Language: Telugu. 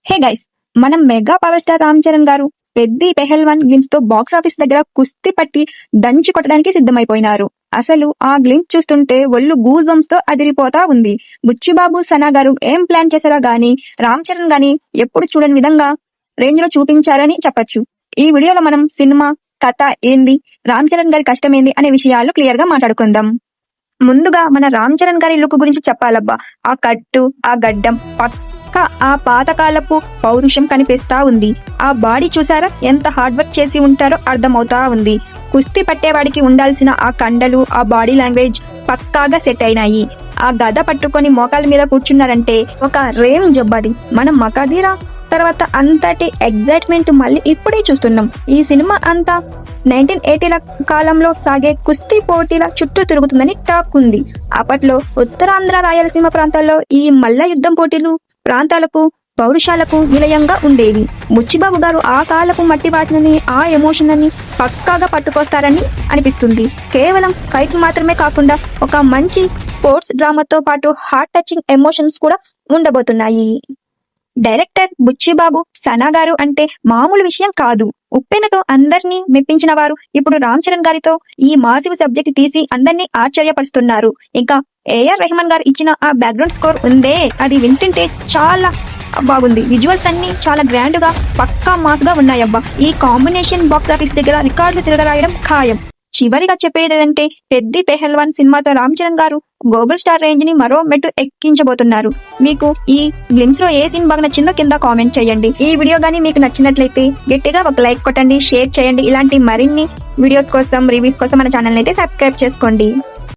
హే గైస్, మనం mega power star Ram Charan గారు పెద్ది పెహల్వాన్ గ్లిమ్స్ తో బాక్స్ ఆఫీస్ దగ్గర కుస్తీ పట్టి దంచి కొట్టడానికి సిద్ధమైపోయినారు. అసలు ఆ గ్లిమ్స్ చూస్తుంటే ఒళ్ళు గూజ్ బంప్స్ తో అదిరిపోతా ఉంది. బుచ్చిబాబు సనా గారు ఏం ప్లాన్ చేశారో గానీ రామ్ చరణ్ గాని ఎప్పుడు చూడని విధంగా రేంజ్ లో చూపించారని చెప్పొచ్చు. ఈ వీడియోలో మనం సినిమా కథ ఏంది, రామ్ చరణ్ గారి కష్టం ఏంది అనే విషయాలు క్లియర్ గా మాట్లాడుకుందాం. ముందుగా మన రామ్ చరణ్ గారి లుక్ గురించి చెప్పాలబ్బా. ఆ కట్టు, ఆ గడ్డం, పక్క ఆ పాతకాలపు పౌరుషం కనిపిస్తా ఉంది. ఆ బాడీ చూసారా, ఎంత హార్డ్ వర్క్ చేసి ఉంటారో అర్థమవుతా ఉంది. కుస్తీ పట్టేవాడికి ఉండాల్సిన ఆ కండలు, ఆ బాడీ లాంగ్వేజ్ పక్కాగా సెట్ అయినాయి. ఆ గద పట్టుకొని మోకాల మీద కూర్చున్నారంటే ఒక రేంజ్ జబ్బది. మనం మకాధీరా తర్వాత అంతటి ఎగ్జైట్మెంట్ మళ్ళీ ఇప్పుడే చూస్తున్నాం. ఈ సినిమా అంతా 1980ల కాలంలో సాగే కుస్తీ పోటీల చుట్టూ తిరుగుతుందని టాక్ ఉంది. అప్పట్లో ఉత్తరాంధ్ర, రాయలసీమ ప్రాంతాల్లో ఈ మల్ల యుద్ధం పోటీలు ప్రాంతాలకు పౌరుషాలకు నిలయంగా ఉండేవి. బుచ్చిబాబు గారు ఆ కాలపు మట్టి వాసనని, ఆ ఎమోషన్ అని పక్కాగా పట్టుకొస్తారని అనిపిస్తుంది. కేవలం ఫైట్ మాత్రమే కాకుండా ఒక మంచి స్పోర్ట్స్ డ్రామాతో పాటు హార్ట్ టచింగ్ ఎమోషన్స్ కూడా ఉండబోతున్నాయి. డైరెక్టర్ బుచ్చిబాబు సనా గారు అంటే మామూలు విషయం కాదు. ఉప్పెనతో అందరినీ మెప్పించిన వారు ఇప్పుడు రామ్ చరణ్ గారితో ఈ మాసివ్ సబ్జెక్ట్ తీసి అందరినీ ఆశ్చర్యపరుస్తున్నారు. ఇంకా ఏఆర్ రెహమాన్ గారు ఇచ్చిన ఆ బ్యాక్గ్రౌండ్ స్కోర్ ఉందే, అది వింటుంటే చాలా బాగుంది. విజువల్స్ అన్ని చాలా గ్రాండ్ గా పక్కా మాస్ గా ఉన్నాయబ్బా. ఈ కాంబినేషన్ బాక్స్ ఆఫీస్ దగ్గర రికార్డులు తిరగరాయడం ఖాయం. చివరిగా చెప్పేదంటే పెద్ది పెహల్వాన్ సినిమాతో రామ్ చరణ్ గారు గ్లోబల్ స్టార్ రేంజ్ ని మరో మెట్టు ఎక్కించబోతున్నారు. మీకు ఈ గ్లిమ్స్ లో ఏ సీన్ బాగా నచ్చిందో కింద కామెంట్ చేయండి. ఈ వీడియో గానీ మీకు నచ్చినట్లయితే గట్టిగా ఒక లైక్ కొట్టండి, షేర్ చేయండి. ఇలాంటి మరిన్ని వీడియోస్ కోసం, రివ్యూస్ కోసం మన ఛానల్ అయితే సబ్స్క్రైబ్ చేసుకోండి.